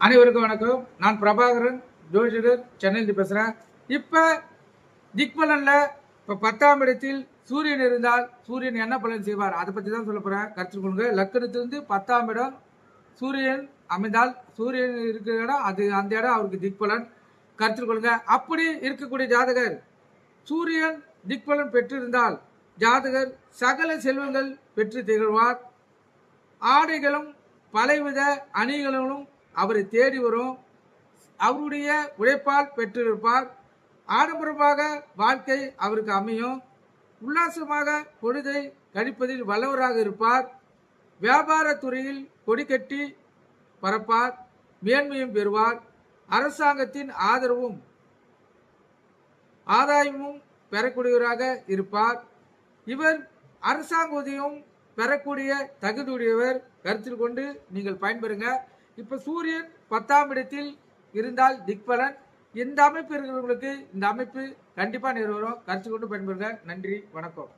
அனைவருக்கும் வணக்கம். நான் பிரபாகரன், ஜோதிடர், சென்னையில் பேசுகிறேன். இப்போ திக்பலன்ல இப்போ 10ஆம் இடத்தில் சூரியன் இருந்தால் சூரியன் என்ன பலன் செய்வார் அதை பற்றி தான் சொல்ல போகிறேன். கருத்து கொள்ளுங்க. லக்கணத்திலிருந்து 10ஆம் இடம் சூரியன் அமைந்தால் சூரியன் இருக்கிற இடம் அது அந்த இடம் அவருக்கு திக்பலன். கருத்து கொள்ளுங்க. அப்படி இருக்கக்கூடிய ஜாதகர் சூரியன் திக்பலன் பெற்றிருந்தால் ஜாதகர் சகல செல்வங்கள் பெற்று திகழ்வார். ஆடைகளும் பலவித அணிகளும் அவரை தேடி வரும். அவருடைய உழைப்பால் பெற்றிருப்பார். ஆடம்பரமாக வாழ்க்கை அவருக்கு அமையும். உல்லாசமாக பொழுதை கழிப்பதில் வல்லவராக இருப்பார். வியாபார துறையில் கொடிக்கட்டி பறப்பார். மேன்மையும் பெறுவார். அரசாங்கத்தின் ஆதரவும் ஆதாயமும் பெறக்கூடியவராக இருப்பார். இவர் அரசாங்க உதவியும் பெறக்கூடிய தகுதியுடையவர். கருத்தில் கொண்டு நீங்கள் பயன்பெறுங்க. இப்ப சூரியன் 10ஆம் இடத்தில் இருந்தால் திக்பலன். இந்த அமைப்பு இருக்கிறவங்களுக்கு இந்த அமைப்பு கண்டிப்பா நிறைவேறும். கருத்து கொண்டு பயன்பெறுங்க. நன்றி, வணக்கம்.